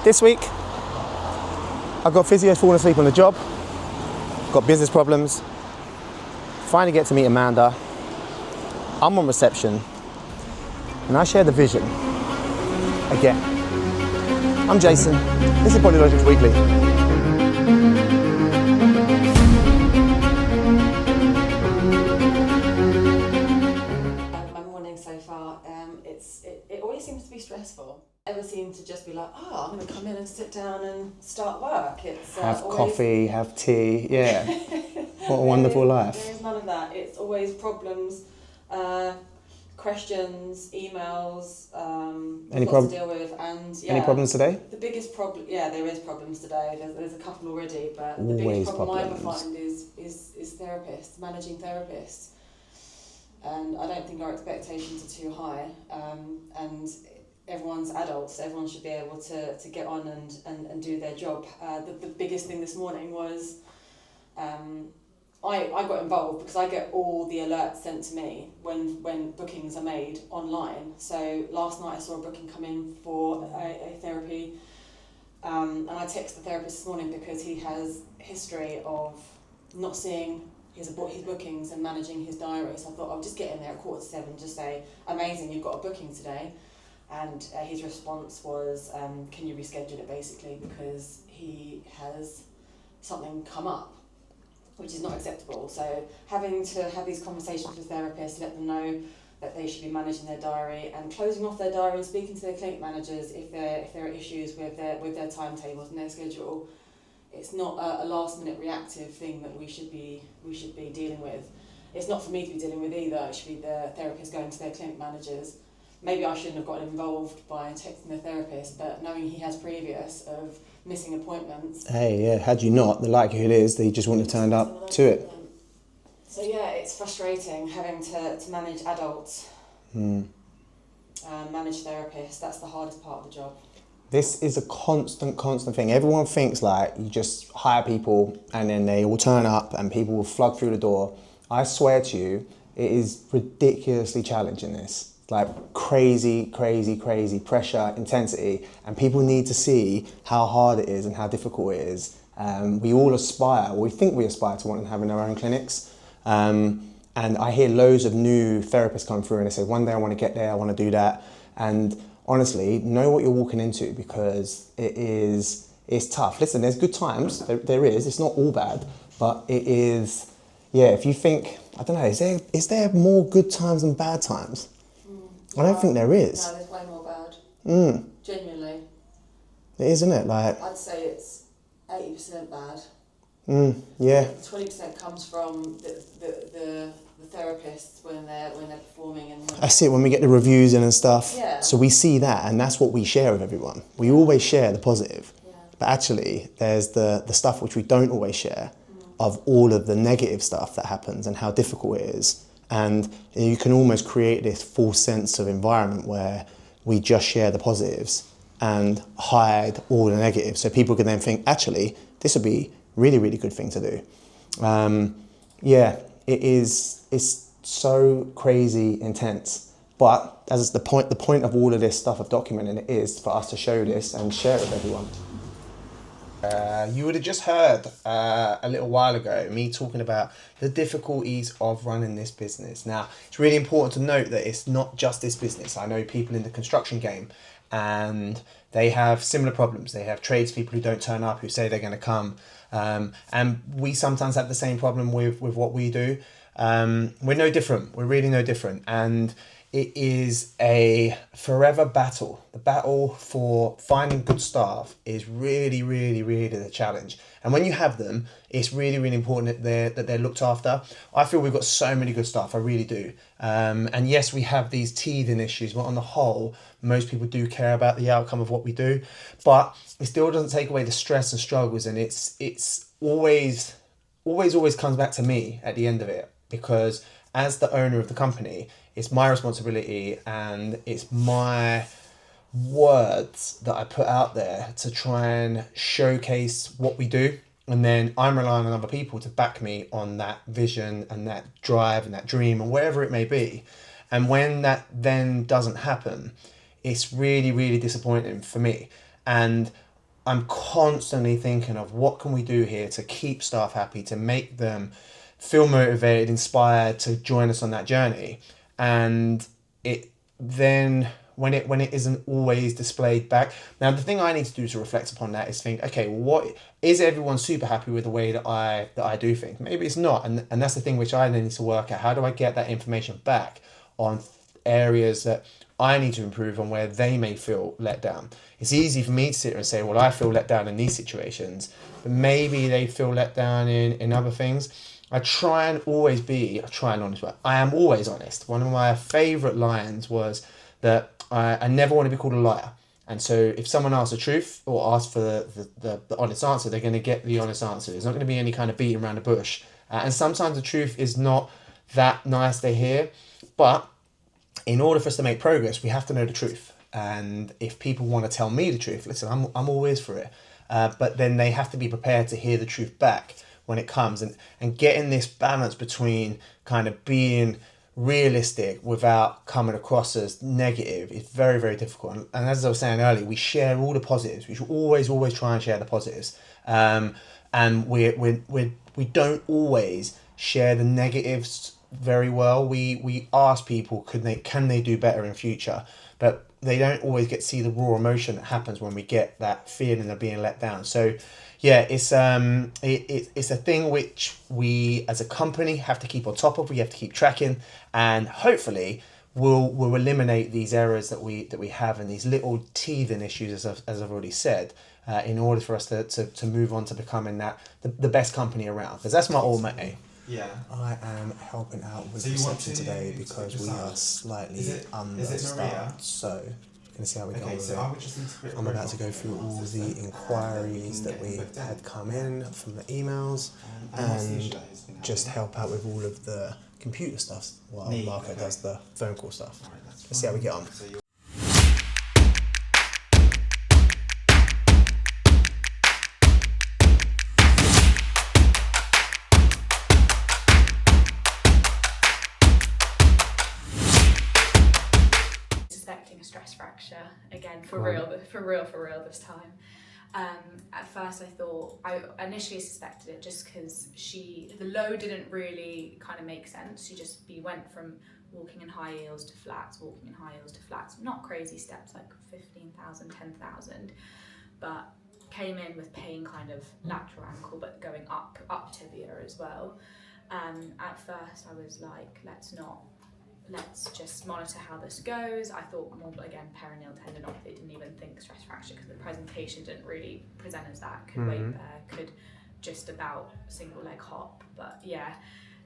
This week, I've got physios falling asleep on the job, got business problems, finally get to meet Amanda, I'm on reception, and I share the vision. Again. I'm Jason, this is Bodylogics Weekly. My morning so far, it always seems to be stressful. Ever seem to just be like, oh, I'm going to come in and sit down and start work. It's Have always... coffee, have tea, yeah. What a wonderful life. There is none of that. It's always problems, questions, emails, to deal with, and yeah. Any problems today? The biggest problem, there is problems today. There's a couple already, but Always the biggest problem I problems. find is therapists, managing therapists, and I don't think our expectations are too high. And everyone's adults. Everyone should be able to get on and do their job. The biggest thing this morning was. I got involved because I get all the alerts sent to me when bookings are made online. So last night I saw a booking come in for a therapy, and I texted the therapist this morning because he has history of not seeing his bookings and managing his diary. So I thought I'll just get in there at 6:45, just say, amazing, you've got a booking today. And his response was, can you reschedule it, basically, because he has something come up, which is not acceptable. So having to have these conversations with therapists, let them know that they should be managing their diary and closing off their diary and speaking to their clinic managers if there are issues with their timetables and their schedule. It's not a last minute reactive thing that we should be dealing with. It's not for me to be dealing with either. It should be the therapist going to their clinic managers. Maybe I shouldn't have gotten involved by texting the therapist, but knowing he has previous of missing appointments. Hey, yeah, had you not, the likelihood is that he just wouldn't have turned up to it. So yeah, it's frustrating having to manage adults, manage therapists. That's the hardest part of the job. This is a constant thing. Everyone thinks like you just hire people and then they all turn up and people will flood through the door. I swear to you, it is ridiculously challenging this. Like crazy pressure, intensity, and people need to see how hard it is and how difficult it is. We all aspire, or we think we aspire to want to have our own clinics. And I hear loads of new therapists come through and they say, one day I want to get there, I want to do that. And honestly, know what you're walking into because it's tough. Listen, there's good times, there is, it's not all bad, but it is, yeah, if you think, I don't know, is there more good times than bad times? I don't think there is. No, there's way more bad. Genuinely. It is, isn't it? Like, I'd say it's 80% bad. Yeah. 20% comes from the therapists when they're performing and. That's it, when we get the reviews in and stuff. Yeah. So we see that, and that's what we share with everyone. We always share the positive. Yeah. But actually, there's the stuff which we don't always share, of all of the negative stuff that happens and how difficult it is. And you can almost create this false sense of environment where we just share the positives and hide all the negatives. So people can then think, actually, this would be really, really good thing to do. It's so crazy intense. But as the point of all of this stuff of documenting it is for us to show this and share it with everyone. You would have just heard a little while ago me talking about the difficulties of running this business. Now, it's really important to note that it's not just this business. I know people in the construction game and they have similar problems. They have tradespeople who don't turn up, who say they're going to come. And we sometimes have the same problem with what we do. We're no different. We're really no different. And it is a forever battle. The battle for finding good staff is really, really, really the challenge. And when you have them, it's really, really important that they're looked after. I feel we've got so many good staff, I really do. And yes, we have these teething issues, but on the whole, most people do care about the outcome of what we do. But it still doesn't take away the stress and struggles. And it's always comes back to me at the end of it, because as the owner of the company, it's my responsibility and it's my words that I put out there to try and showcase what we do. And then I'm relying on other people to back me on that vision and that drive and that dream and wherever it may be. And when that then doesn't happen, it's really, really disappointing for me. And I'm constantly thinking of what can we do here to keep staff happy, to make them feel motivated, inspired to join us on that journey. And it then when it isn't always displayed back. Now the thing I need to do to reflect upon that is think, okay, what is everyone super happy with the way that I do things? Maybe it's not, and that's the thing which I need to work out. How do I get that information back on areas that I need to improve on where they may feel let down? It's easy for me to sit here and say, well, I feel let down in these situations, but maybe they feel let down in other things. I try and honest, but I am always honest. One of my favourite lines was that I never want to be called a liar. And so if someone asks the truth or asks for the honest answer, they're going to get the honest answer. There's not going to be any kind of beating around the bush. And sometimes the truth is not that nice to hear, but in order for us to make progress, we have to know the truth. And if people want to tell me the truth, listen, I'm always for it. But then they have to be prepared to hear the truth back when it comes. And getting this balance between kind of being realistic without coming across as negative is very, very difficult. And as I was saying earlier, we share all the positives. We should always try and share the positives. And we don't always share the negatives very well. We ask people, can they do better in future? But they don't always get to see the raw emotion that happens when we get that feeling of being let down. So yeah, it's a thing which we as a company have to keep on top of. We have to keep tracking, and hopefully we'll eliminate these errors that we have and these little teething issues, as I've already said, in order for us to move on to becoming the best company around. Because that's my ultimate aim. Yeah. I am helping out with reception today because we are slightly understaffed. So, gonna see how we go with it. I'm about to go through all the inquiries that we had come in from the emails and just help out with all of the computer stuff while Marco does the phone call stuff. Let's see how we get on. A stress fracture again, for real this time. At first I initially suspected it just because the low didn't really kind of make sense. She went from walking in high heels to flats, not crazy steps like 15,000, 10,000, but came in with pain kind of lateral ankle but going up tibia as well. At first I was like, let's just monitor how this goes. I thought more, again, perineal tendinopathy, didn't even think stress fracture because the presentation didn't really present as that. Could weight bear, could just about single leg hop. But yeah,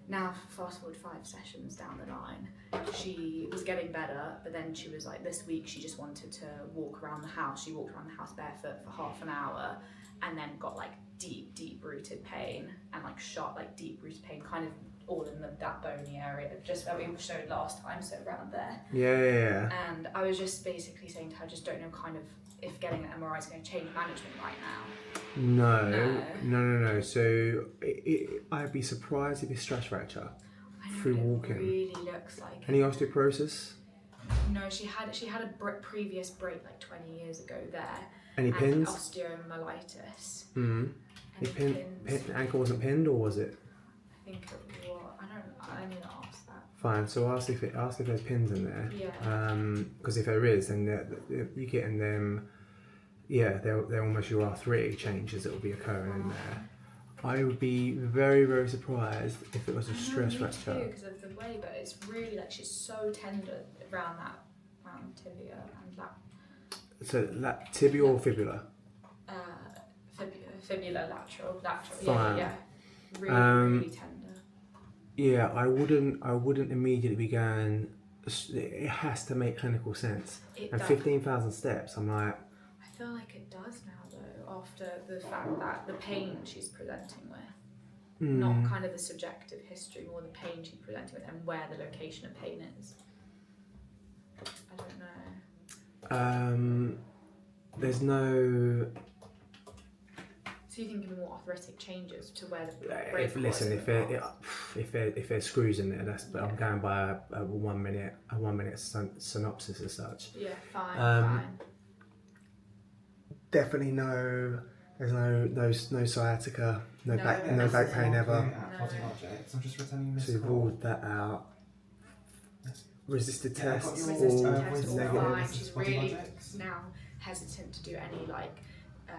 now fast forward 5 sessions down the line, she was getting better, but then she was like, this week she just wanted to walk around the house. She walked around the house barefoot for half an hour and then got like deep rooted pain and like sharp, like deep rooted pain, kind of all in that bony area, just that we showed last time, so around there. Yeah. And I was just basically saying to her, I just don't know kind of if getting an MRI is going to change management right now. No. So I'd be surprised if it's stress fracture through walking. It really looks like Any osteoporosis? No, she had a previous break like 20 years ago there. Any pins? Osteomyelitis. Any pins? Ankle wasn't pinned, or was it? I think it was. I need to ask that. Fine. So ask if there's pins in there. Yeah. Because if there is, then you're getting them. Yeah, they're almost your arthritic changes that will be occurring in there. I would be very, very surprised if it was a stress fracture. Because of the way, but it's really like she's so tender around tibia and lat. So tibia or fibula? Fibula lateral. Fine. Yeah. Really tender. Yeah, I wouldn't immediately be going. It has to make clinical sense. And 15,000 steps, I'm like. I feel like it does now though, after the fact that the pain she's presenting with, not kind of the subjective history, more the pain she's presenting with and where the location of pain is. I don't know. There's no. So you think of more arthritic changes to where the break If there's screws in there, I'm going by a 1 minute synopsis as such. Yeah, fine. definitely there's no sciatica, no back pain ever. Bodylogics. I'm just returning this So you've call. ruled that out. Resisted tests, Resisted all tests all negative. fine. She's really now hesitant to do any like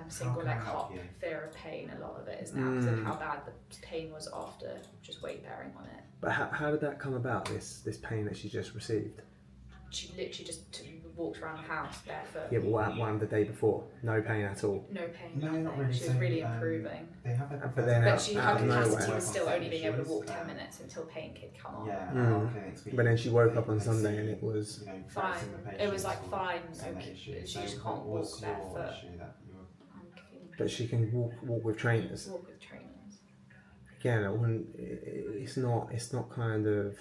single leg hop, fear of pain. A lot of it is now because of how bad the pain was after just weight bearing on it. But how did that come about, this pain that she just received? She literally just walked around the house barefoot. Yeah, but what the day before? No pain at all? No pain. No, nothing. not really. She was really improving. They have But then But her out of capacity nowhere. was still only being able to walk 10 minutes until pain could come on. Yeah, But then she woke up on Sunday and it was Fine. It was like fine. Okay. She just can't walk barefoot. But she can walk with trainers. Walk with trainers. Again, it's not kind of.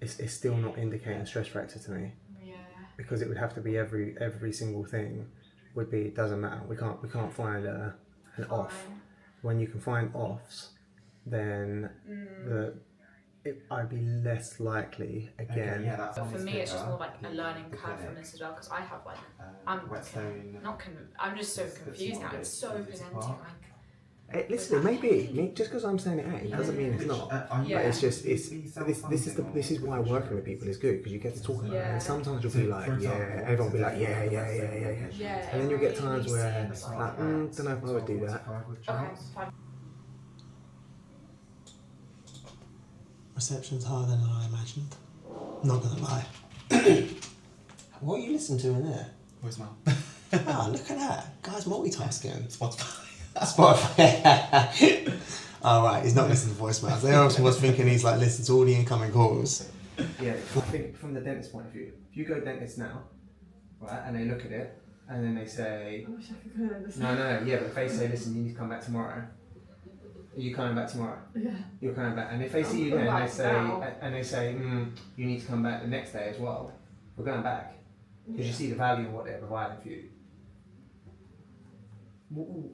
It's still not indicating stress fracture to me. Yeah. Because it would have to be every single thing would be, it doesn't matter. We can't find an off. When you can find offs, then I'd be less likely again. Okay, But for me, it's just more like a learning curve from this as well, because I have like I'm just so confused now. It's so presenting like. Listen, it may be. Just because I'm saying it ain't doesn't mean it's not. But it's just this is why working with people is good, because you get to talk about it. And sometimes you'll be like, everyone will be like, yeah. And then you'll get times where it's like, don't know if I would do that. Okay, fine. Reception's harder than I imagined. Not gonna lie. What are you listening to in there? Voicemail. Ah, look at that. Guy's multitasking. Spotify. Spotify. Oh, right, he's not listening to voicemails. Everyone was thinking he's like listening to all the incoming calls. Yeah, I think from the dentist point of view, if you go dentist now, right, and they look at it, and then they say, I wish I could go this. no, yeah, but if they say, listen, you need to come back tomorrow, are you coming back tomorrow? Yeah. You're coming back. And if they see you then, and they say, you need to come back the next day as well, we're going back. Because you see the value in what they're providing for you.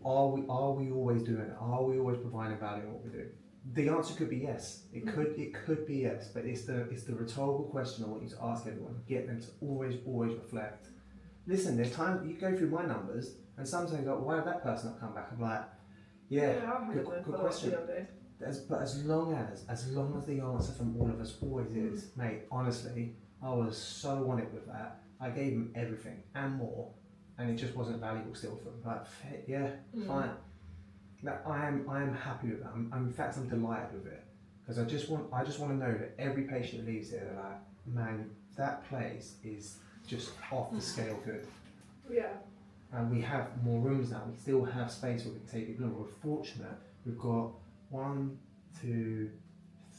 Are we always doing it? Are we always providing value in what we do? The answer could be yes. It could be yes, but it's the rhetorical question I want you to ask everyone. Get them to always reflect. Listen, there's times you go through my numbers, and sometimes go, why did that person not come back? I'm like, good question. But as long as the answer from all of us always is, mate, honestly, I was so on it with that. I gave him everything and more. And it just wasn't valuable still for them. Like, fine. That I am happy with that. In fact, I'm delighted with it, because I just want to know that every patient that leaves here, they're like, man, that place is just off the scale good. Yeah. And we have more rooms now. We still have space where we can take people in. We're fortunate. We've got 1, 2,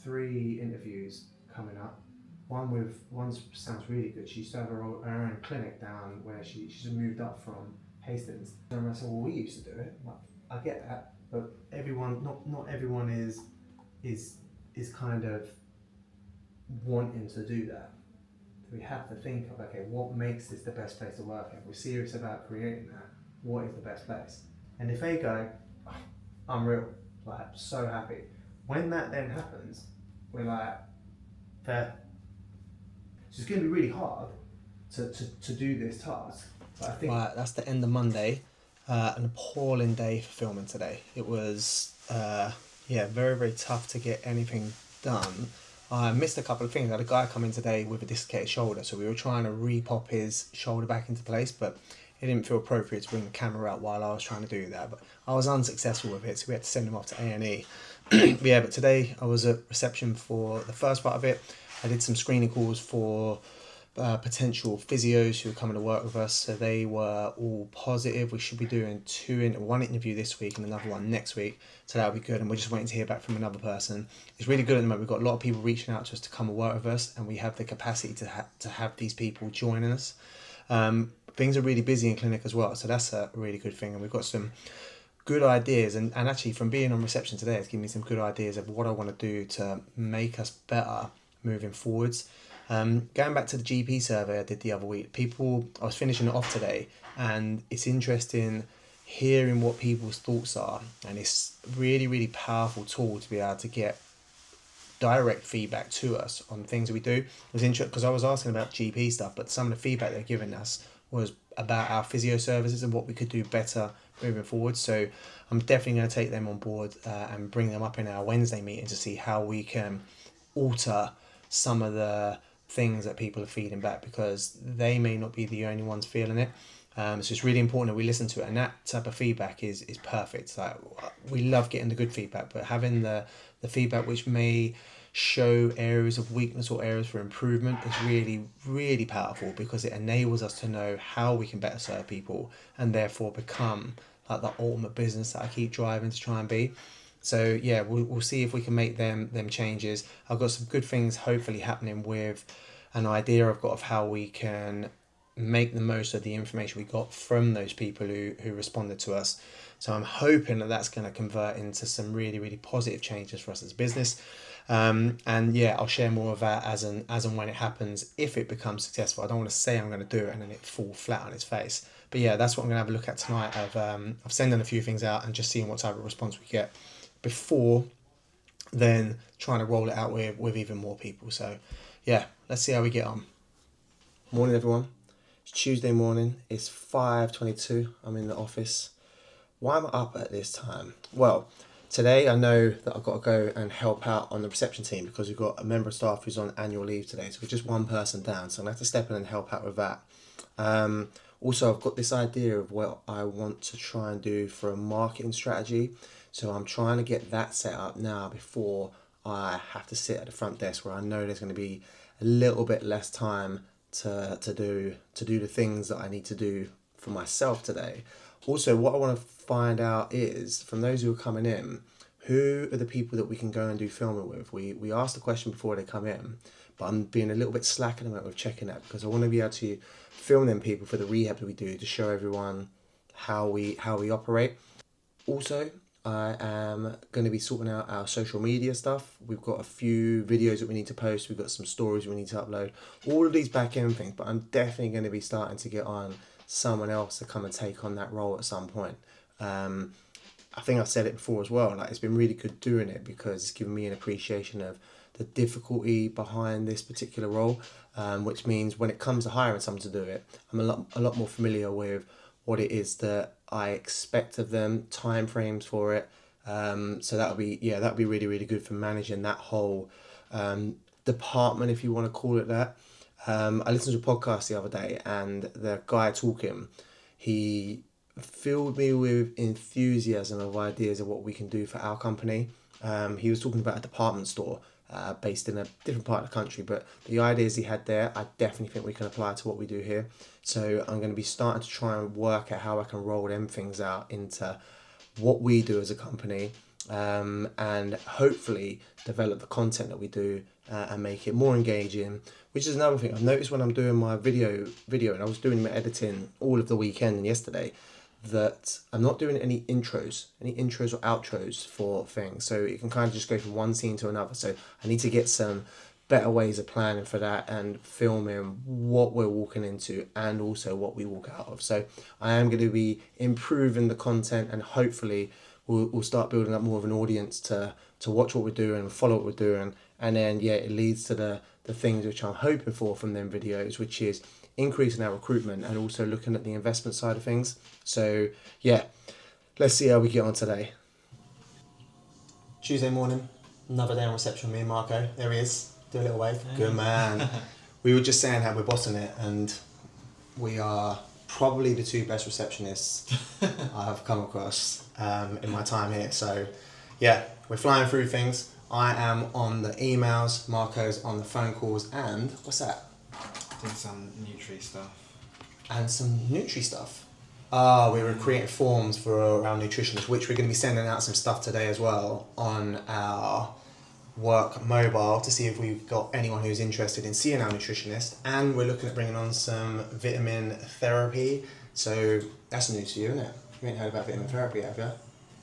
3 interviews coming up. One sounds really good. She used to have her own clinic down where she's moved up from Hastings. And I said, well, we used to do it. Like, I get that, but everyone, not everyone is kind of wanting to do that. So we have to think of, okay, what makes this the best place to work? If we're serious about creating that, what is the best place? And if they go, oh, unreal, like, so happy. When that then happens, we're like, fair. So it's going to be really hard to do this task. But I think that's the end of Monday. An appalling day for filming today. It was very, very tough to get anything done. I missed a couple of things. I had a guy come in today with a dislocated shoulder, so we were trying to re-pop his shoulder back into place, but it didn't feel appropriate to bring the camera out while I was trying to do that. But I was unsuccessful with it, so we had to send him off to A&E. But today I was at reception for the first part of it. I did some screening calls for potential physios who are coming to work with us. So they were all positive. We should be doing one interview this week and another one next week. So that'll be good. And we're just waiting to hear back from another person. It's really good at the moment. We've got a lot of people reaching out to us to come and work with us, and we have the capacity to have these people joining us. Things are really busy in clinic as well. So that's a really good thing. And we've got some good ideas. And actually from being on reception today, it's given me some good ideas of what I want to do to make us better moving forwards. Going back to the GP survey I did the other week, I was finishing it off today, and it's interesting hearing what people's thoughts are, and it's really, really powerful tool to be able to get direct feedback to us on things that we do. It was interesting because I was asking about GP stuff, but some of the feedback they're giving us was about our physio services and what we could do better moving forward. So I'm definitely going to take them on board and bring them up in our Wednesday meeting to see how we can alter some of the things that people are feeding back, because they may not be the only ones feeling it. So it's really important that we listen to it, and that type of feedback is perfect. Like, we love getting the good feedback, but having the feedback which may show areas of weakness or areas for improvement is really, really powerful, because it enables us to know how we can better serve people and therefore become like the ultimate business that I keep driving to try and be. So yeah, we'll see if we can make them changes. I've got some good things hopefully happening with an idea I've got of how we can make the most of the information we got from those people who responded to us. So I'm hoping that that's going to convert into some really, really positive changes for us as a business. And yeah, I'll share more of that as and when it happens, if it becomes successful. I don't want to say I'm going to do it and then it fall flat on its face. But yeah, that's what I'm going to have a look at tonight. I've sending a few things out and just seeing what type of response we get before then trying to roll it out with even more people. So yeah, let's see how we get on. Morning everyone. It's Tuesday morning. It's 5:22. I'm in the office. Why am I up at this time? Well, today I know that I've got to go and help out on the reception team because we've got a member of staff who's on annual leave today. So we're just one person down. So I'm going to have to step in and help out with that. Also, I've got this idea of what I want to try and do for a marketing strategy. So I'm trying to get that set up now before I have to sit at the front desk, where I know there's going to be a little bit less time to do the things that I need to do for myself today. Also, what I want to find out is, from those who are coming in, who are the people that we can go and do filming with? We asked the question before they come in, but I'm being a little bit slack at the moment with checking that, because I want to be able to film them people for the rehab that we do, to show everyone how we operate. Also, I am going to be sorting out our social media stuff. We've got a few videos that we need to post. We've got some stories we need to upload. All of these back end things, but I'm definitely going to be starting to get on someone else to come and take on that role at some point. I think I've said it before as well. Like, it's been really good doing it because it's given me an appreciation of the difficulty behind this particular role, which means when it comes to hiring someone to do it, I'm a lot more familiar with what it is that I expect of them, time frames for it. So that'll be really, really good for managing that whole department, if you want to call it that. I listened to a podcast the other day, and the guy talking, he filled me with enthusiasm of ideas of what we can do for our company. He was talking about a department store based in a different part of the country, but the ideas he had there, I definitely think we can apply to what we do here. So I'm going to be starting to try and work out how I can roll them things out into what we do as a company, and hopefully develop the content that we do and make it more engaging, which is another thing I've noticed when I'm doing my video, and I was doing my editing all of the weekend and yesterday, that I'm not doing any intros or outros for things. So it can kind of just go from one scene to another. So I need to get some better ways of planning for that and filming what we're walking into and also what we walk out of. So I am going to be improving the content, and hopefully we'll start building up more of an audience to watch what we're doing and follow what we're doing. And then, yeah, it leads to the things which I'm hoping for from them videos, which is increasing our recruitment and also looking at the investment side of things. So yeah, let's see how we get on today. Tuesday morning, another day on reception with me and Marco. There he is. Do a little wave. Hey. Good man. We were just saying how we're bossing it, and we are probably the two best receptionists I have come across in my time here. So yeah, we're flying through things. I am on the emails, Marco's on the phone calls, and what's that? Doing some Nutri stuff. And some Nutri stuff. We were creating forms for our nutritionists, which we're going to be sending out some stuff today as well on our work mobile to see if we've got anyone who's interested in seeing our nutritionist. And we're looking at bringing on some vitamin therapy. So that's new to you, isn't it? You ain't heard about vitamin therapy, have you?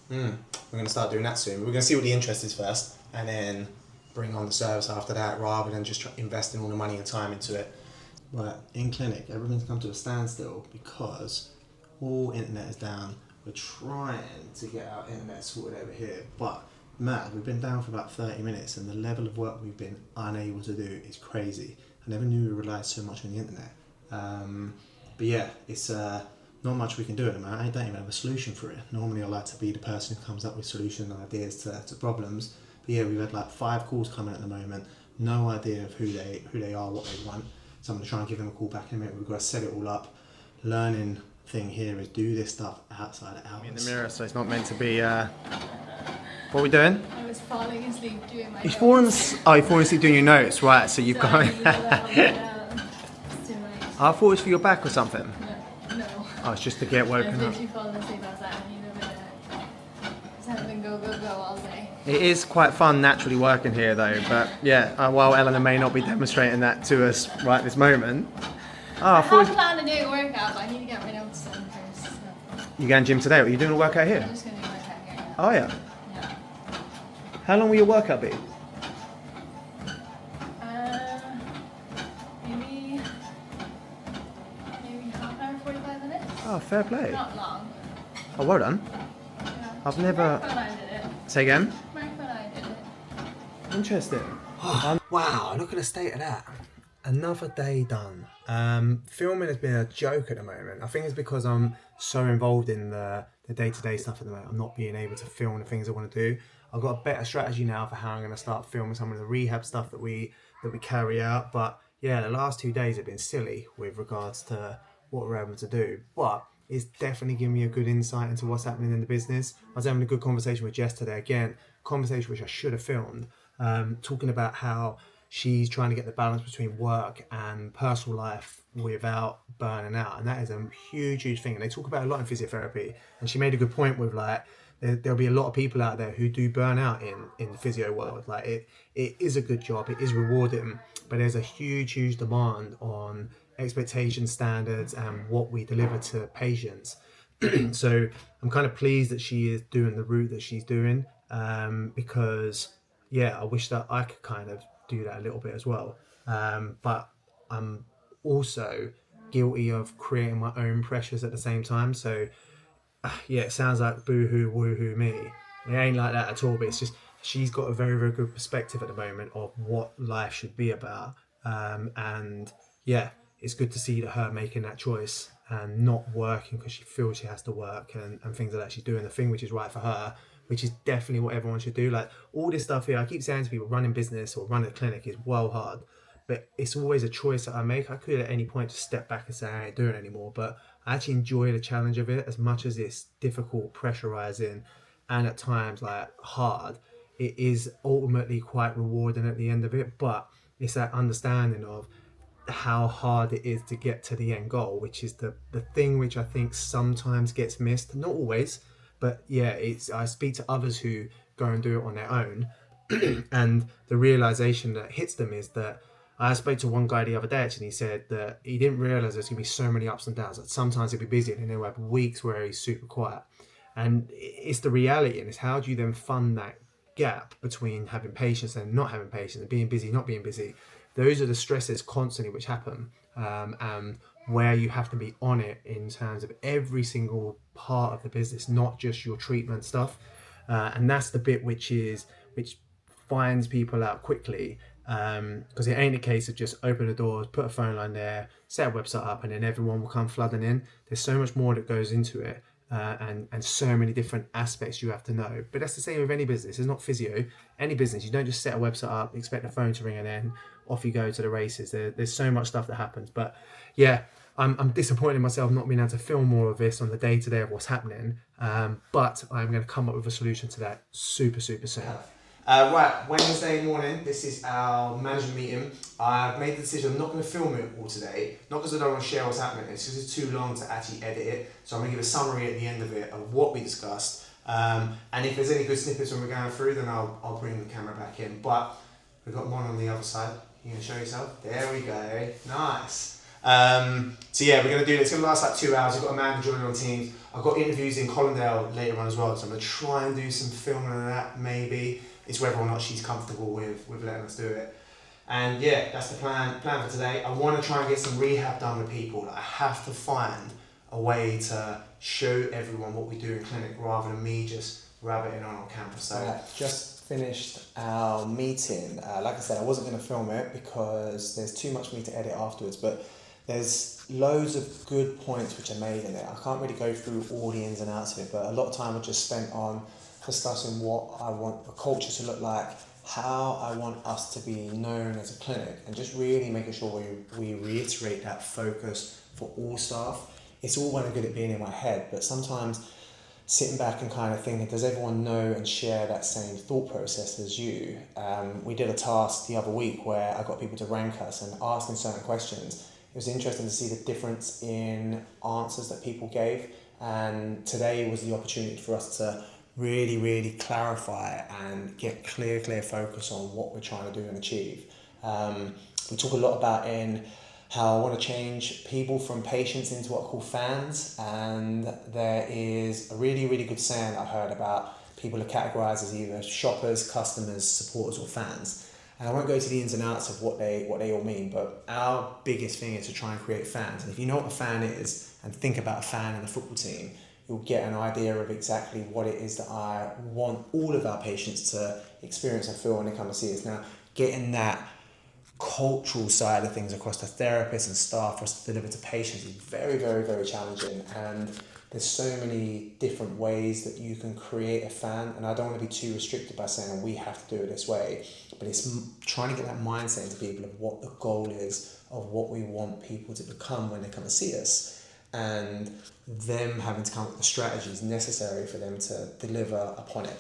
We're going to start doing that soon. We're going to see what the interest is first, and then bring on the service after that, rather than just investing all the money and time into it. Right, in clinic, everything's come to a standstill because all internet is down. We're trying to get our internet sorted over here, but mad, we've been down for about 30 minutes, and the level of work we've been unable to do is crazy. I never knew we relied so much on the internet. But yeah, it's not much we can do at the moment. I don't even have a solution for it. Normally I like to be the person who comes up with solutions and ideas to problems. But yeah, we've had like 5 calls coming at the moment. No idea of who they are, what they want. So I'm going to try and give them a call back in a minute. We've got to set it all up. Learning thing here is do this stuff outside of hours. In the mirror, so it's not meant to be... What are we doing? I was falling asleep doing my You're falling asleep doing your notes, right? So you've got... I thought it was for your back or something. No. Oh, it's just to get woken I've up. literally fallen asleep. I was like, I need a minute. Just having go all day. It is quite fun naturally working here though, but yeah, while Eleanor may not be demonstrating that to us right this moment. Oh, I have planned to do a workout, but I need to get my notes done first. So. You going gym today? Or are you doing a workout here? I'm just going to do a workout here. Oh yeah. Yeah. How long will your workout be? Maybe half an hour, 45 minutes. Oh, fair play. Not long. Oh, well done. Yeah. I've never... Mark and I did it. Say again? Mark and I did it. Interesting. Wow, look at the state of that. Another day done. Filming has been a joke at the moment. I think it's because I'm so involved in the day-to-day stuff at the moment. I'm not being able to film the things I want to do. I've got a better strategy now for how I'm going to start filming some of the rehab stuff that we carry out. But yeah, the last 2 days have been silly with regards to what we're able to do. But it's definitely given me a good insight into what's happening in the business. I was having a good conversation with Jess today. Again, conversation which I should have filmed, talking about how she's trying to get the balance between work and personal life without burning out. And that is a huge thing. And they talk about it a lot in physiotherapy. And she made a good point with like, there'll be a lot of people out there who do burn out in the physio world. Like it is a good job, it is rewarding, but there's a huge demand on expectation standards and what we deliver to patients. So I'm kind of pleased that she is doing the route that she's doing, because yeah, I wish that I could kind of do that a little bit as well. But I'm also guilty of creating my own pressures at the same time. So yeah, it sounds like boo-hoo, woo-hoo me. It ain't like that at all, but it's just she's got a very good perspective at the moment of what life should be about. And yeah, it's good to see that her making that choice and not working because she feels she has to work and things like that. She's doing the thing which is right for her, which is definitely what everyone should do. Like all this stuff here, I keep saying to people, running business or running a clinic is well hard, but it's always a choice that I make. I could at any point just step back and say I ain't doing it anymore, but I actually enjoy the challenge of it as much as it's difficult, pressurizing, and at times like hard. It is ultimately quite rewarding at the end of it, but it's that understanding of how hard it is to get to the end goal, which is the thing which I think sometimes gets missed. Not always, but yeah, I speak to others who go and do it on their own, and the realization that hits them is that I spoke to one guy the other day actually, and he said that he didn't realize there's gonna be so many ups and downs, that sometimes he'll be busy and then he'll have weeks where he's super quiet. And it's the reality, and it's how do you then fund that gap between having patience and not having patience, and being busy, not being busy. Those are the stresses constantly which happen, and where you have to be on it in terms of every single part of the business, not just your treatment stuff. And that's the bit which finds people out quickly, because it ain't a case of just open the doors, put a phone line there, set a website up, and then everyone will come flooding in. There's so much more that goes into it, and so many different aspects you have to know. But that's the same with any business. It's not physio. Any business, you don't just set a website up, expect the phone to ring, and then off you go to the races. There's so much stuff that happens. But yeah, I'm disappointed in myself not being able to film more of this on the day-to-day of what's happening. But I'm going to come up with a solution to that super soon. Right, Wednesday morning, this is our management meeting. I've made the decision I'm not going to film it all today, not because I don't want to share what's happening, it's because it's too long to actually edit it. So I'm going to give a summary at the end of it of what we discussed. And if there's any good snippets when we're going through, then I'll bring the camera back in. But we've got one on the other side. You can show yourself. There we go. Nice. So yeah, we're going to do this. It's going to last like 2 hours. We've got Amanda joining on Teams. I've got interviews in Collindale later on as well, so I'm going to try and do some filming of that maybe. It's whether or not she's comfortable with letting us do it. And yeah, that's the plan for today. I want to try and get some rehab done with people. I have to find a way to show everyone what we do in clinic rather than me just rabbiting on campus. So just finished our meeting. Like I said, I wasn't going to film it because there's too much for me to edit afterwards, but there's loads of good points which are made in it. I can't really go through all the ins and outs of it, but a lot of time I just spent on discussing what I want the culture to look like, how I want us to be known as a clinic, and just really making sure we reiterate that focus for all staff. It's all well and good at being in my head, but sometimes sitting back and kind of thinking, does everyone know and share that same thought process as you? We did a task the other week where I got people to rank us and asking certain questions. It was interesting to see the difference in answers that people gave, and today was the opportunity for us to really clarify and get clear focus on what we're trying to do and achieve. We talk a lot about in how I want to change people from patients into what I call fans, and there is a really good saying I heard about people are categorized as either shoppers, customers, supporters or fans. And I won't go into the ins and outs of what they all mean, but our biggest thing is to try and create fans. And if you know what a fan is and think about a fan in a football team, you'll get an idea of exactly what it is that I want all of our patients to experience and feel when they come to see us. Now, getting that cultural side of things across the therapists and staff for us to deliver to patients is very challenging, and there's so many different ways that you can create a fan, and I don't want to be too restricted by saying we have to do it this way, but it's trying to get that mindset into people of what the goal is of what we want people to become when they come to see us, and them having to come up with the strategies necessary for them to deliver upon it.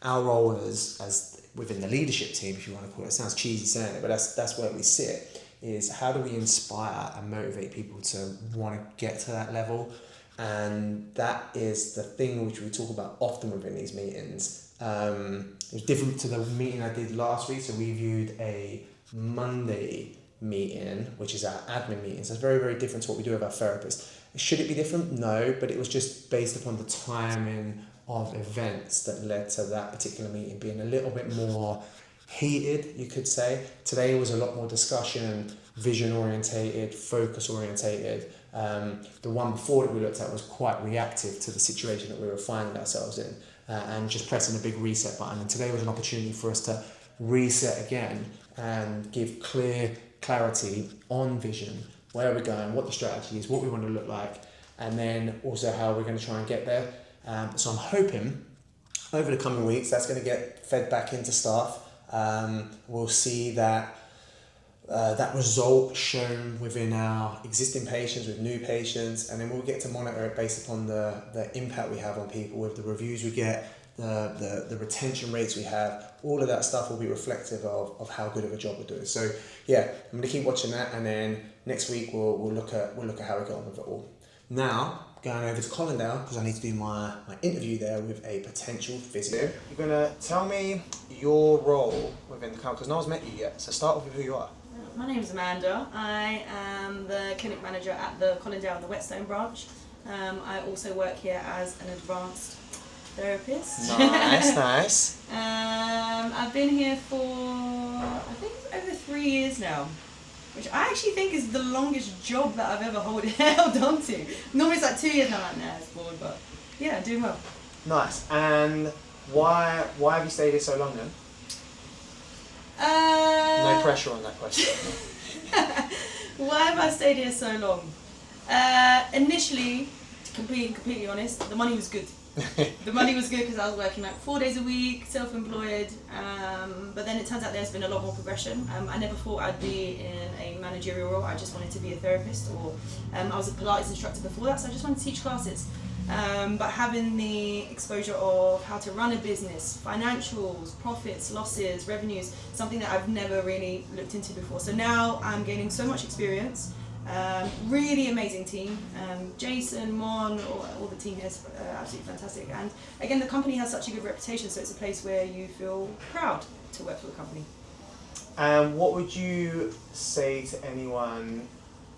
Our role as within the leadership team, if you want to call it sounds cheesy saying it, but that's where we sit, is how do we inspire and motivate people to want to get to that level. And that is the thing which we talk about often within these meetings. It was different to the meeting I did last week, so we viewed a Monday meeting, which is our admin meeting, so it's very different to what we do with our therapists. Should it be different? No, but it was just based upon the timing of events that led to that particular meeting being a little bit more heated, you could say. Today was a lot more discussion, vision orientated, focus orientated. The one before that we looked at was quite reactive to the situation that we were finding ourselves in, and just pressing a big reset button. And today was an opportunity for us to reset again and give clarity on vision, where we're going, what the strategy is, what we want to look like, and then also how we're going to try and get there. So I'm hoping over the coming weeks that's going to get fed back into staff. We'll see that result shown within our existing patients, with new patients, and then we'll get to monitor it based upon the impact we have on people, with the reviews we get, the retention rates we have. All of that stuff will be reflective of how good of a job we're doing. So yeah, I'm going to keep watching that, and then next week we'll look at how we get on with it all. Now, going over to Collindale, because I need to do my interview there with a potential physio. You're going to tell me your role within the company, because no one's met you yet, so start off with who you are. My name is Amanda. I am the clinic manager at the Collindale and the Whetstone branch. I also work here as an advanced therapist. Nice. I've been here for, I think it's over 3 years now, which I actually think is the longest job that I've ever held on to. Normally it's like 2 years now, I'm like, nah, it's bored, but yeah, doing well. Nice. And why have you stayed here so long then? No pressure on that question. Why have I stayed here so long? Initially, to be completely honest, the money was good. The money was good because I was working like 4 days a week, self-employed, but then it turns out there's been a lot more progression. I never thought I'd be in a managerial role. I just wanted to be a therapist, or I was a Pilates instructor before that, so I just wanted to teach classes. But having the exposure of how to run a business, financials, profits, losses, revenues, something that I've never really looked into before. So now I'm gaining so much experience. Really amazing team. Jason, Mon, all the team here is absolutely fantastic. And again, the company has such a good reputation, so it's a place where you feel proud to work for the company. What would you say to anyone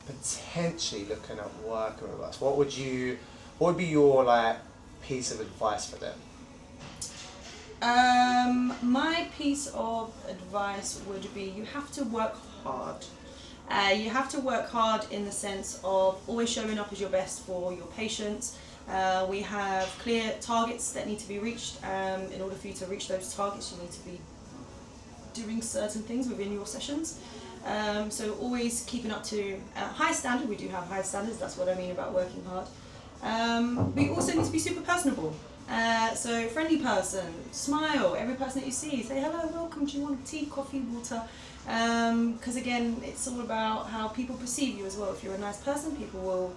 potentially looking at working with us? What would be your piece of advice for them? My piece of advice would be you have to work hard. You have to work hard in the sense of always showing up as your best for your patients. We have clear targets that need to be reached. In order for you to reach those targets, you need to be doing certain things within your sessions. So always keeping up to high standard. We do have high standards, that's what I mean about working hard. We also need to be super personable. So friendly person, smile, every person that you see, say hello, welcome, do you want tea, coffee, water? Because again, it's all about how people perceive you as well. If you're a nice person, people will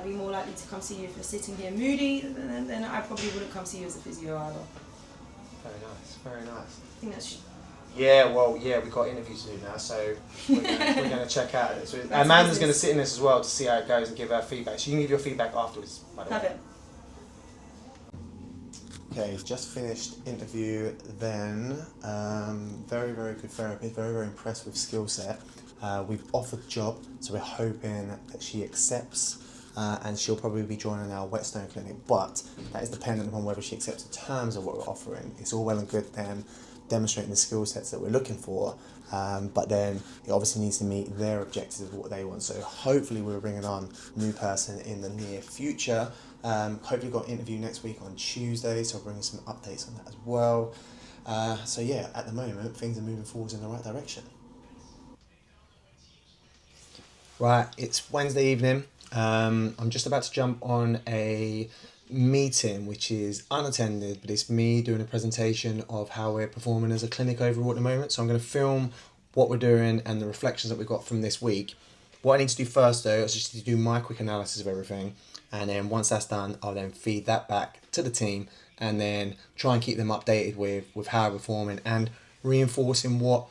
be more likely to come see you. If you're sitting here moody, then I probably wouldn't come see you as a physio either. Very nice, very nice. I think that's... Yeah, well, yeah, we've got interviews to do now, so we're going to check out it. So Amanda's going to sit in this as well to see how it goes and give her feedback. So you can give your feedback afterwards, by the way. Perfect. Okay, just finished interview then. Very, very good therapist, very, very impressed with skill set. We've offered the job, so we're hoping that she accepts and she'll probably be joining our Whetstone clinic, but that is dependent upon whether she accepts the terms of what we're offering. It's all well and good then demonstrating the skill sets that we're looking for, but then it obviously needs to meet their objectives of what they want. So hopefully we're bringing on a new person in the near future. Hopefully got an interview next week on Tuesday, so I'll bring you some updates on that as well. So yeah, at the moment things are moving forwards in the right direction. Right, it's Wednesday evening. I'm just about to jump on a meeting which is unattended, but it's me doing a presentation of how we're performing as a clinic overall at the moment. So I'm going to film what we're doing and the reflections that we got from this week. What I need to do first though is just to do my quick analysis of everything, and then once that's done I'll then feed that back to the team and then try and keep them updated with how we're performing and reinforcing what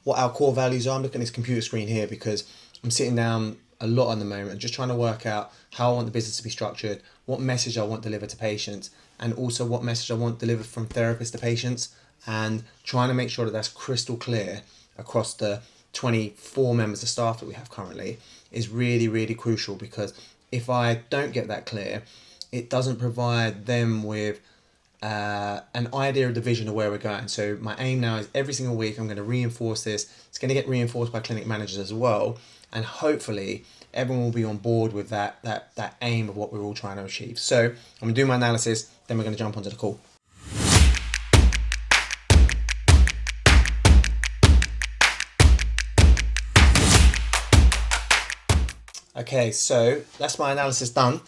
our core values are. I'm looking at this computer screen here because I'm sitting down a lot on the moment, just trying to work out how I want the business to be structured, what message I want delivered to patients, and also what message I want delivered from therapists to patients, and trying to make sure that that's crystal clear across the 24 members of staff that we have currently is really, really crucial, because if I don't get that clear, it doesn't provide them with an idea of the vision of where we're going. So my aim now is every single week I'm going to reinforce this. It's going to get reinforced by clinic managers as well, and hopefully everyone will be on board with that aim of what we're all trying to achieve. So I'm going to do my analysis, then we're going to jump onto the call. Okay, so that's my analysis done.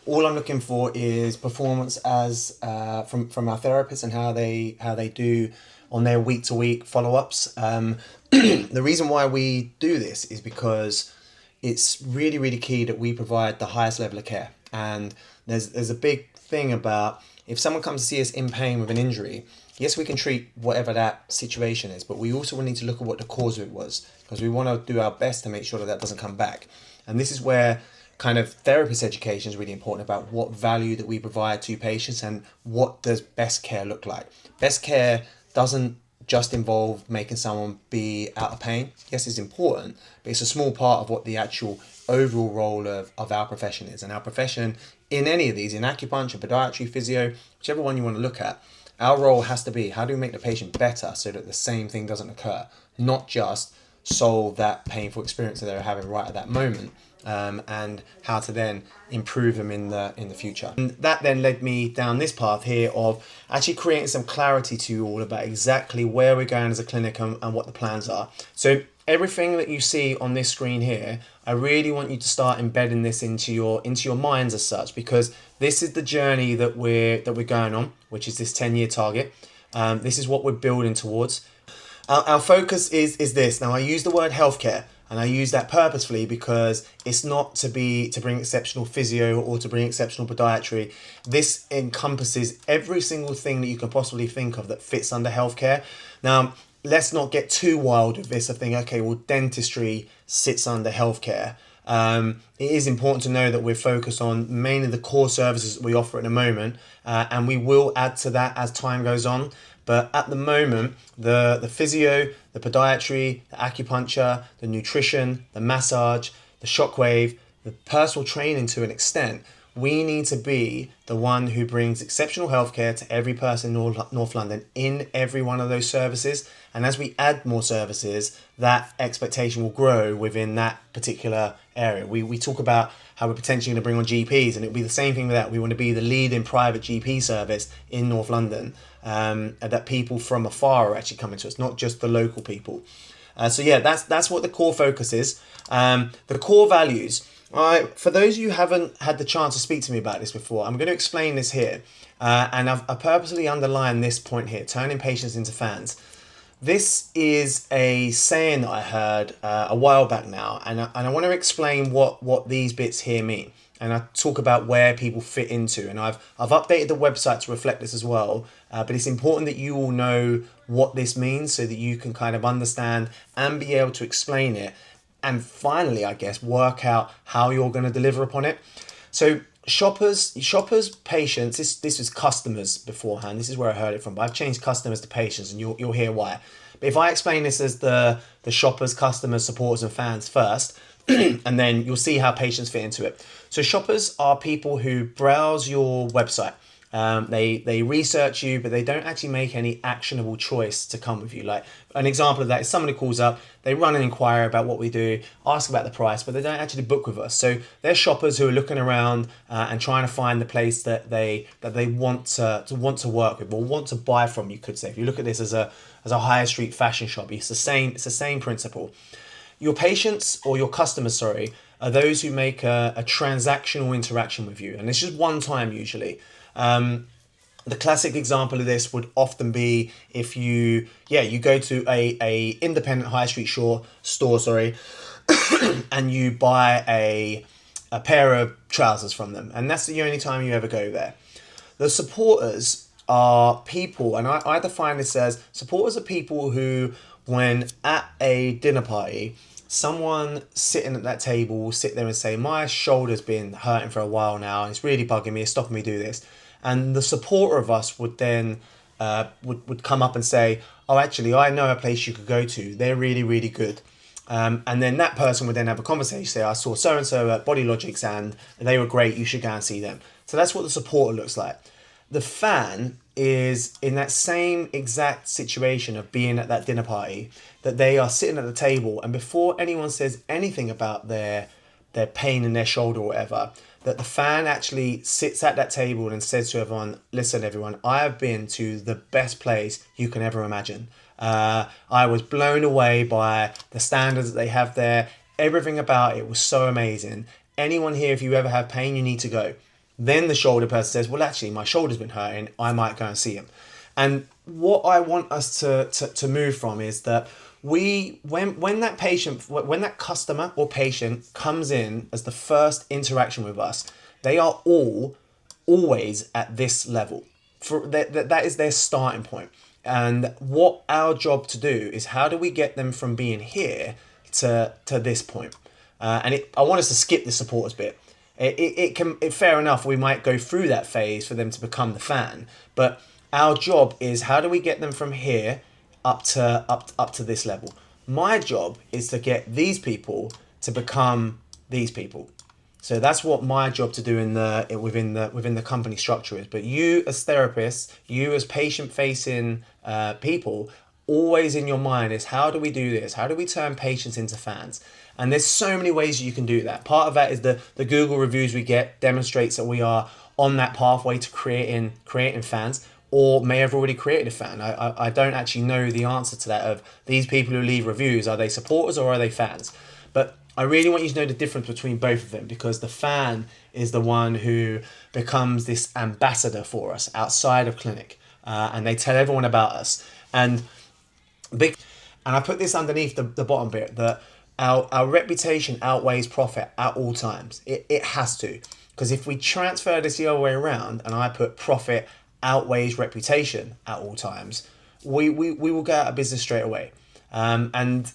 All I'm looking for is performance as from our therapists and how they do on their week-to-week follow-ups. The reason why we do this is because it's really, really key that we provide the highest level of care. And there's a big thing about if someone comes to see us in pain with an injury, yes, we can treat whatever that situation is, but we also need to look at what the cause of it was, because we want to do our best to make sure that doesn't come back. And this is where kind of therapist education is really important, about what value that we provide to patients and what does best care look like. Best care doesn't just involve making someone be out of pain. Yes, it's important, but it's a small part of what the actual overall role of our profession is. And our profession in any of these, in acupuncture, podiatry, physio, whichever one you want to look at, our role has to be, how do we make the patient better so that the same thing doesn't occur? Not just solve that painful experience that they're having right at that moment, and how to then improve them in the future. And that then led me down this path here of actually creating some clarity to you all about exactly where we're going as a clinic and what the plans are. So everything that you see on this screen here, I really want you to start embedding this into your minds as such, because this is the journey that we're going on, which is this 10-year target. This is what we're building towards. Our focus is this. Now, I use the word healthcare, and I use that purposefully because it's not to bring exceptional physio or to bring exceptional podiatry. This encompasses every single thing that you can possibly think of that fits under healthcare. Now, let's not get too wild with this. I think, okay, well, dentistry sits under healthcare. It is important to know that we're focused on mainly the core services that we offer at the moment, and we will add to that as time goes on. But at the moment, the physio, the podiatry, the acupuncture, the nutrition, the massage, the shockwave, the personal training to an extent, we need to be the one who brings exceptional healthcare to every person in North London in every one of those services. And as we add more services, that expectation will grow within that particular area. We talk about how we're potentially going to bring on GPs, and it'll be the same thing with that. We want to be the leading private GP service in North London, that people from afar are actually coming to us, not just the local people. So yeah, that's what the core focus is. The core values. All right, for those of you who haven't had the chance to speak to me about this before, I'm going to explain this here. And I purposely underlined this point here, turning patients into fans. This is a saying that I heard a while back now, and I want to explain what these bits here mean. And I talk about where people fit into, and I've updated the website to reflect this as well. But it's important that you all know what this means so that you can kind of understand and be able to explain it. And finally, I guess, work out how you're going to deliver upon it. So shoppers, patients, this was customers beforehand. This is where I heard it from. But I've changed customers to patients, and you'll hear why. But if I explain this as the shoppers, customers, supporters, and fans first, and then you'll see how patients fit into it. So shoppers are people who browse your website. They research you, but they don't actually make any actionable choice to come with you. Like an example of that is someone who calls up, they run an inquiry about what we do, ask about the price, but they don't actually book with us. So they're shoppers who are looking around and trying to find the place that they want to work with or want to buy from. You could say, if you look at this as a high street fashion shop, it's the same principle. Your patients or your customers, are those who make a transactional interaction with you, and it's just one time usually. The classic example of this would often be if you go to a independent high street store, and you buy a pair of trousers from them, and that's the only time you ever go there. The supporters are people, and I define this as supporters are people who, when at a dinner party, someone sitting at that table will sit there and say, my shoulder's been hurting for a while now, and it's really bugging me, it's stopping me do this. And the supporter of us would then would come up and say, oh, actually, I know a place you could go to. They're really, really good. And then that person would then have a conversation, say, I saw so-and-so at Bodylogics and they were great, you should go and see them. So that's what the supporter looks like. The fan is in that same exact situation of being at that dinner party, that they are sitting at the table, and before anyone says anything about their pain in their shoulder or whatever, that the fan actually sits at that table and says to everyone, listen everyone, I have been to the best place you can ever imagine. I was blown away by the standards that they have there. Everything about it was so amazing. Anyone here, if you ever have pain, you need to go. Then the shoulder person says, well, actually, my shoulder's been hurting. I might go and see him. And what I want us to move from is that when that customer or patient comes in as the first interaction with us, they are always at this level. That is their starting point. And what our job to do is how do we get them from being here to this point? I want us to skip the supporters bit. Fair enough, we might go through that phase for them to become the fan, but our job is how do we get them from here up to this level. My job is to get these people to become these people. So that's what my job to do within the company structure is. But you as therapists, you as patient-facing people, always in your mind is how do we do this? How do we turn patients into fans? And there's so many ways you can do that. Part of that is the Google reviews we get demonstrates that we are on that pathway to creating fans, or may have already created a fan. I don't actually know the answer to that of these people who leave reviews. Are they supporters or are they fans? But I really want you to know the difference between both of them, because the fan is the one who becomes this ambassador for us outside of clinic, and they tell everyone about us. And I put this underneath the bottom bit, that our reputation outweighs profit at all times. It has to, because if we transfer this the other way around and I put profit outweighs reputation at all times, we will go out of business straight away. And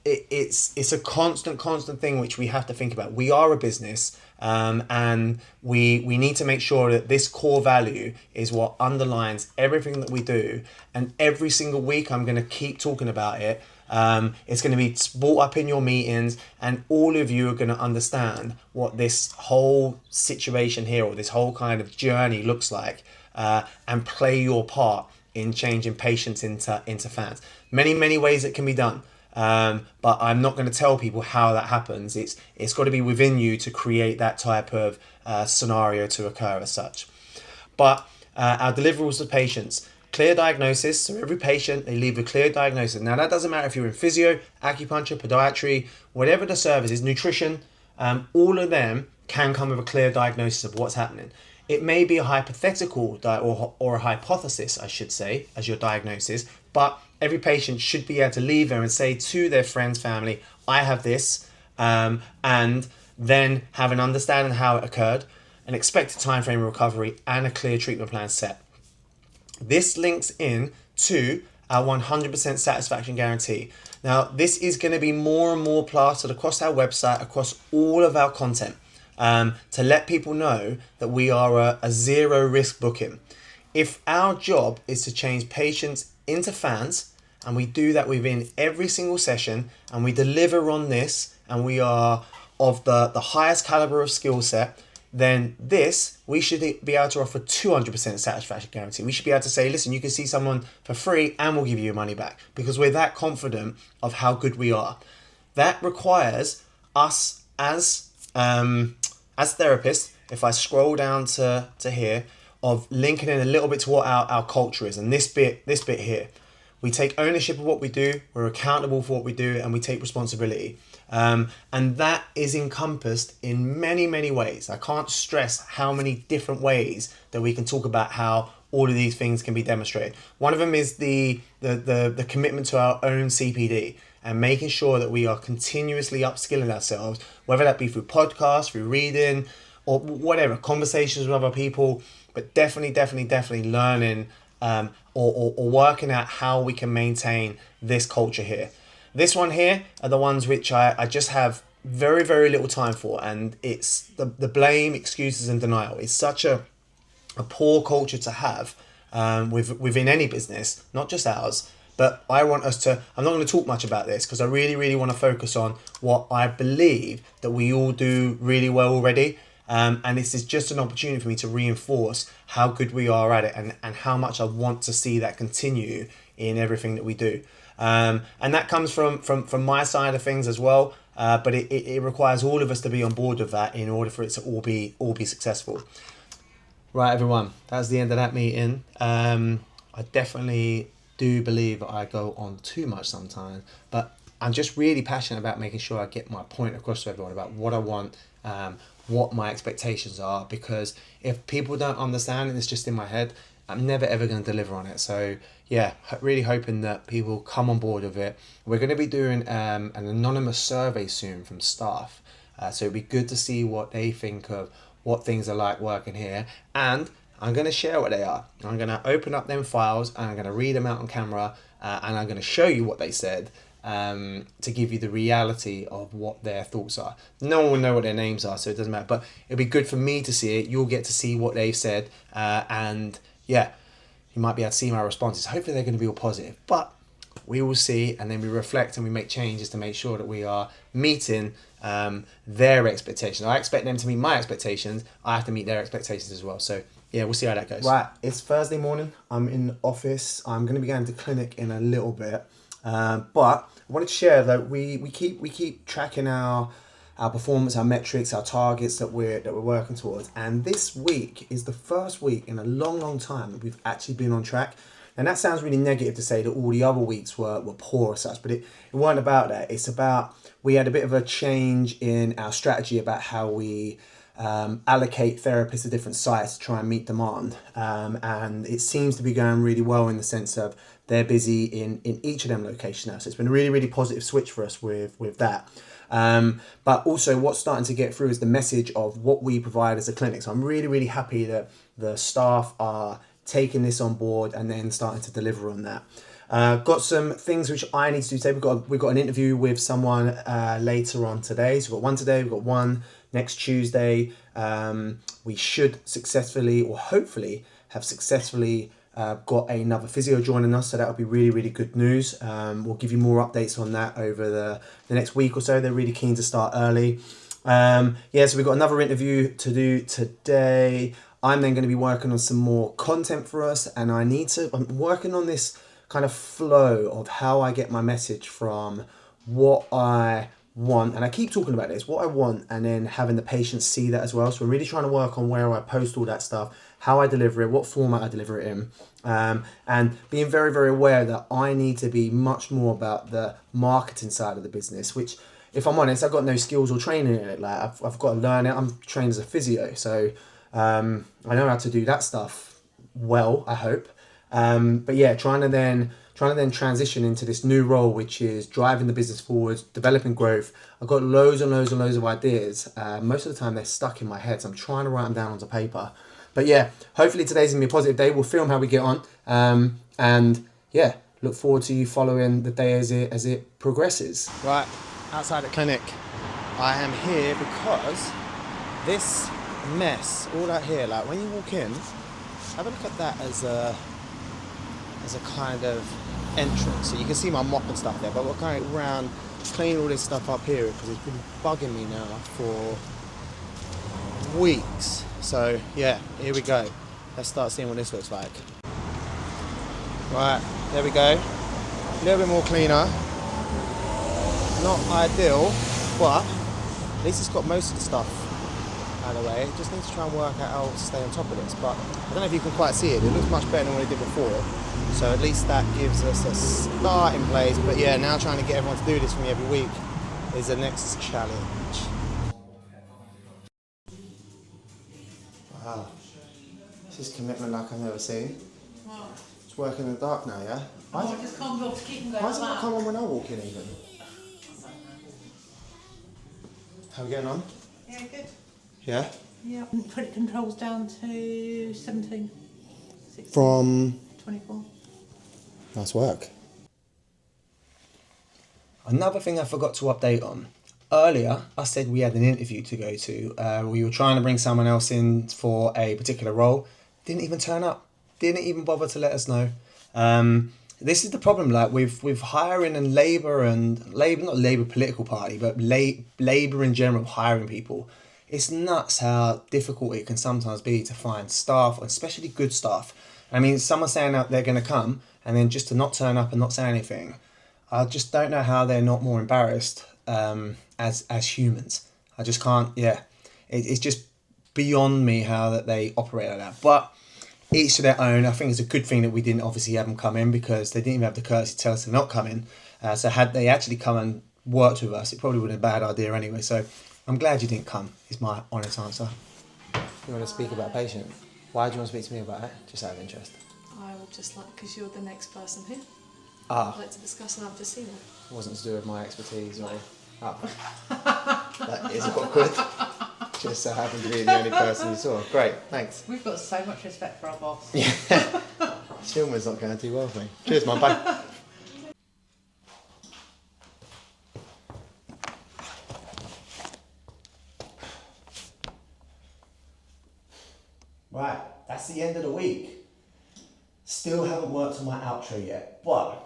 it's a constant thing which we have to think about. We are a business, and we need to make sure that this core value is what underlines everything that we do. And every single week I'm going to keep talking about it. It's going to be brought up in your meetings, and all of you are going to understand what this whole situation here, or this whole kind of journey looks like, and play your part in changing patients into fans. Many ways it can be done. But I'm not going to tell people how that happens. It's got to be within you to create that type of scenario to occur as such. But our deliverables to patients, clear diagnosis. So every patient, they leave a clear diagnosis. Now that doesn't matter if you're in physio, acupuncture, podiatry, whatever the service is, nutrition, all of them can come with a clear diagnosis of what's happening. It may be a hypothetical or a hypothesis, I should say, as your diagnosis, but every patient should be able to leave there and say to their friends, family, I have this, and then have an understanding of how it occurred, an expected time frame of recovery, and a clear treatment plan set. This links in to our 100% satisfaction guarantee. Now, this is going to be more and more plastered across our website, across all of our content, to let people know that we are a zero risk booking. If our job is to change patients into fans, and we do that within every single session, and we deliver on this, and we are of the highest caliber of skill set, then we should be able to offer 200% satisfaction guarantee. We should be able to say, listen, you can see someone for free and we'll give you your money back, because we're that confident of how good we are. That requires us as therapists, if I scroll down to here, of linking in a little bit to what our culture is, and this bit here. We take ownership of what we do, we're accountable for what we do, and we take responsibility. And that is encompassed in many, many ways. I can't stress how many different ways that we can talk about how all of these things can be demonstrated. One of them is the commitment to our own CPD and making sure that we are continuously upskilling ourselves, whether that be through podcasts, through reading, or whatever, conversations with other people, but definitely learning or working out how we can maintain this culture here. This one here are the ones which I just have very, very little time for, and it's the blame, excuses and denial. It's such a poor culture to have within any business, not just ours. But I want us to, I'm not going to talk much about this because I really, really want to focus on what I believe that we all do really well already. And this is just an opportunity for me to reinforce how good we are at it and how much I want to see that continue in everything that we do. And that comes from my side of things as well. But it requires all of us to be on board with that in order for it to all be successful. Right, everyone, that's the end of that meeting. I definitely do believe that I go on too much sometimes, but I'm just really passionate about making sure I get my point across to everyone about what I want, what my expectations are, because if people don't understand it, it's just in my head, I'm never ever going to deliver on it. So yeah, really hoping that people come on board with it. We're going to be doing an anonymous survey soon from staff, so it'd be good to see what they think of what things are like working here, and I'm going to share what they are. I'm going to open up them files and I'm going to read them out on camera, and I'm going to show you what they said, to give you the reality of what their thoughts are. No one will know what their names are, so it doesn't matter, but it'll be good for me to see it. You'll get to see what they've said, and yeah, you might be able to see my responses. Hopefully they're going to be all positive, but we will see, and then we reflect and we make changes to make sure that we are meeting their expectations. I expect them to meet my expectations. I have to meet their expectations as well. So yeah, we'll see how that goes. Right, it's Thursday morning. I'm in the office. I'm going to be going to clinic in a little bit, but I wanted to share that we keep tracking our performance, our metrics, our targets that we're working towards. And this week is the first week in a long time that we've actually been on track. And that sounds really negative to say that all the other weeks were poor as such, but it weren't about that. It's about, we had a bit of a change in our strategy about how we allocate therapists to different sites to try and meet demand. And it seems to be going really well in the sense of they're busy in each of them locations now. So it's been a really, really positive switch for us with that. But also what's starting to get through is the message of what we provide as a clinic. So I'm really, really happy that the staff are taking this on board and then starting to deliver on that. Got some things which I need to do today. We've got an interview with someone later on today. So we've got one today, we've got one next Tuesday. We should successfully, or hopefully have successfully got another physio joining us, so that'll be really, really good news. We'll give you more updates on that over the next week or so. They're really keen to start early. So we've got another interview to do today. I'm then going to be working on some more content for us, and I'm working on this kind of flow of how I get my message from what I want, and I keep talking about this, what I want, and then having the patients see that as well. So we're really trying to work on where I post all that stuff, how I deliver it, what format I deliver it in, and being very, very aware that I need to be much more about the marketing side of the business, which, if I'm honest, I've got no skills or training in it. Like I've got to learn it. I'm trained as a physio, so I know how to do that stuff well, I hope. But yeah, trying to then transition into this new role, which is driving the business forward, developing growth. I've got loads and loads and loads of ideas. Most of the time they're stuck in my head, so I'm trying to write them down onto paper. But yeah, hopefully today's gonna be a positive day. We'll film how we get on, and yeah, look forward to you following the day as it progresses. Right, outside the clinic, I am here because this mess all out here, like when you walk in, have a look at that as a kind of entrance. So you can see my mop and stuff there, but we're going around cleaning all this stuff up here because it's been bugging me now for weeks. So yeah, here we go. Let's start seeing what this looks like. Right, there we go. A little bit more cleaner. Not ideal, but at least it's got most of the stuff out of the way. Just need to try and work out how to stay on top of this, but I don't know if you can quite see it. It looks much better than what it did before, so at least that gives us a start in place. But yeah, now trying to get everyone to do this for me every week is the next challenge. Wow, this is commitment like I've never seen. Wow. It's working in the dark now, yeah? I just can't be able to keep them going. Why does it not come on when I walk in even? How are we getting on? Yeah, good. Yeah? Yeah. Credit control's down to 17. 16, From 24. nice work. Another thing I forgot to update on. Earlier, I said we had an interview to go to. We were trying to bring someone else in for a particular role. Didn't even turn up. Didn't even bother to let us know. This is the problem, like with hiring and labour, not Labour political party, but labour in general, hiring people. It's nuts how difficult it can sometimes be to find staff, especially good staff. I mean, someone saying that they're going to come and then just to not turn up and not say anything. I just don't know how they're not more embarrassed as humans. I just can't, yeah. It's just beyond me how that they operate like that. But each to their own. I think it's a good thing that we didn't obviously have them come in because they didn't even have the courtesy to tell us they're not coming. So had they actually come and worked with us, it probably would have been a bad idea anyway. So I'm glad you didn't come, is my honest answer. You want to speak about a patient? Why do you want to speak to me about it? Just out of interest. I would just like, because you're the next person here, Ah. I'd like to discuss and have to see them. It wasn't to do with my expertise or... Ah. That is awkward. Just so happened to be the only person you saw. Great, thanks. We've got so much respect for our boss. Yeah. Shilman's not going too well for me. Cheers, man. Bye. Right, that's the end of the week. Still haven't worked on my outro yet, but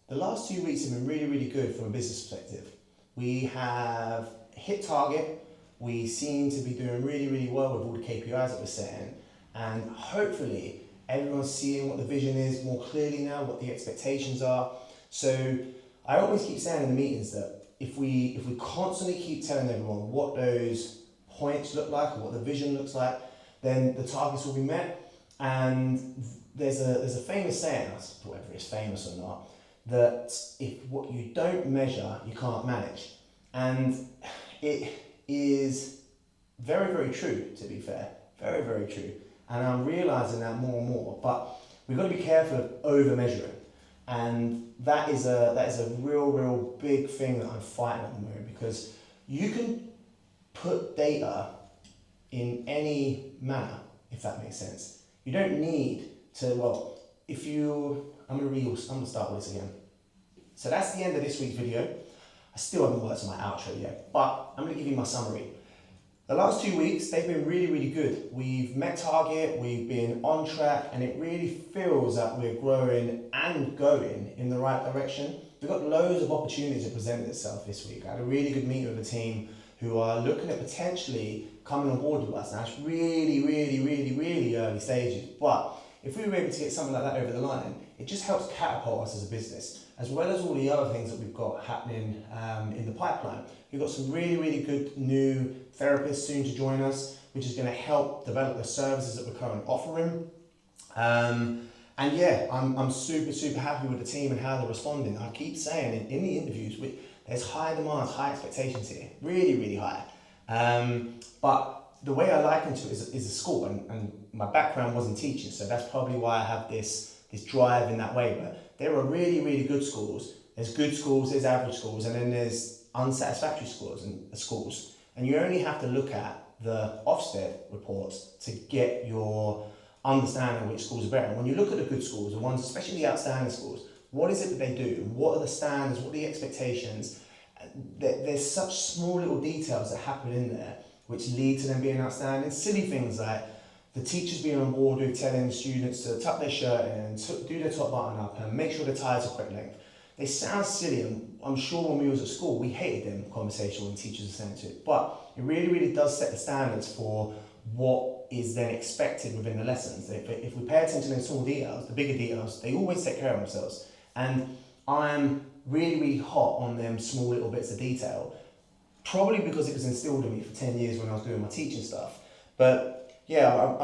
the last 2 weeks have been really, really good from a business perspective. We have hit target. We seem to be doing really, really well with all the KPIs that we're setting, and hopefully everyone's seeing what the vision is more clearly now, what the expectations are. So I always keep saying in the meetings that if we constantly keep telling everyone what those points look like or what the vision looks like, then the targets will be met. And there's a famous saying, whether it's famous or not, that if what you don't measure, you can't manage. And it is very, very true, to be fair. Very, very true. And I'm realising that more and more. But we've got to be careful of over-measuring. And that is a real big thing that I'm fighting at the moment, because you can put data in any manner, if that makes sense. You don't need to, well, I'm going to start with this again. So that's the end of this week's video. I still haven't worked on my outro yet, but I'm going to give you my summary. The last 2 weeks, they've been really, really good. We've met target, we've been on track, and it really feels that we're growing and going in the right direction. We've got loads of opportunities that presented itself this week. I had a really good meeting with a team who are looking at potentially coming on board with us. Now, it's really, really, really, really early stages, but if we were able to get something like that over the line, it just helps catapult us as a business, as well as all the other things that we've got happening in the pipeline. We've got some really, really good new therapists soon to join us, which is going to help develop the services that we're currently offering. And yeah, I'm super, super happy with the team and how they're responding. I keep saying in the interviews, there's high demands, high expectations here, really, really high. But the way I liken to it is a school, and my background was in teaching, so that's probably why I have this drive in that way. But there are really, really good schools. There's good schools, there's average schools, and then there's unsatisfactory schools. And you only have to look at the Ofsted reports to get your understanding which schools are better. And when you look at the good schools, the ones, especially the outstanding schools, what is it that they do? What are the standards? What are the expectations? There's such small little details that happen in there which lead to them being outstanding. Silly things like the teachers being on board with telling the students to tuck their shirt in and do their top button up and make sure the ties are correct length. They sound silly, and I'm sure when we was at school we hated them conversations when teachers were saying to it, but it really, really does set the standards for what is then expected within the lessons. If we pay attention to the small details, the bigger details, they always take care of themselves. And I'm really, really hot on them small little bits of detail, probably because it was instilled in me for 10 years when I was doing my teaching stuff. But yeah,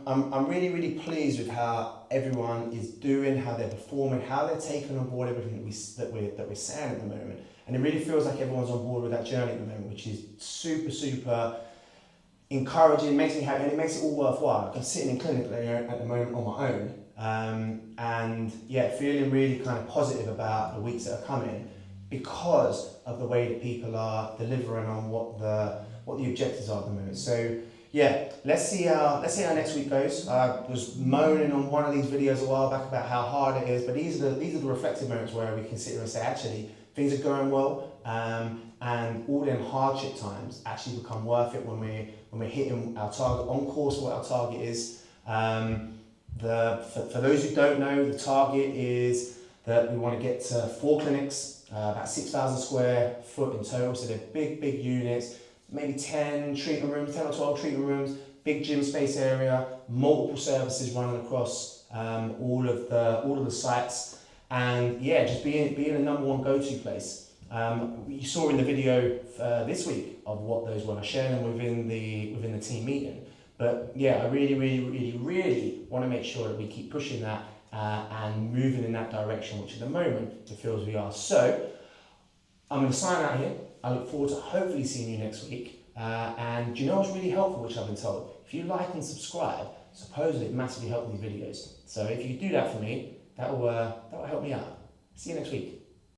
I'm really, really pleased with how everyone is doing, how they're performing, how they're taking on board everything that we're saying at the moment. And it really feels like everyone's on board with that journey at the moment, which is super, super encouraging, makes me happy, and it makes it all worthwhile. I'm sitting in clinic at the moment on my own, and yeah, feeling really kind of positive about the weeks that are coming because of the way that people are delivering on what the objectives are at the moment. So yeah, let's see how next week goes. I was moaning on one of these videos a while back about how hard it is, but these are the reflective moments where we can sit here and say, actually, things are going well, and all them hardship times actually become worth it when we're hitting our target, on course for what our target is. For those who don't know, the target is that we want to get to 4 clinics, about 6,000 square foot in total, so they're big units, maybe 10 or 12 treatment rooms, big gym space area, multiple services running across all of the sites, and yeah, just being the number one go-to place. You saw in the video this week of what those were, sharing them within the team meeting. But yeah, I really want to make sure that we keep pushing that and moving in that direction, which at the moment it feels we are. So I'm going to sign out here. I look forward to hopefully seeing you next week. And do you know what's really helpful, which I've been told? If you like and subscribe, supposedly it massively helps these videos. So if you do that for me, that will help me out. See you next week.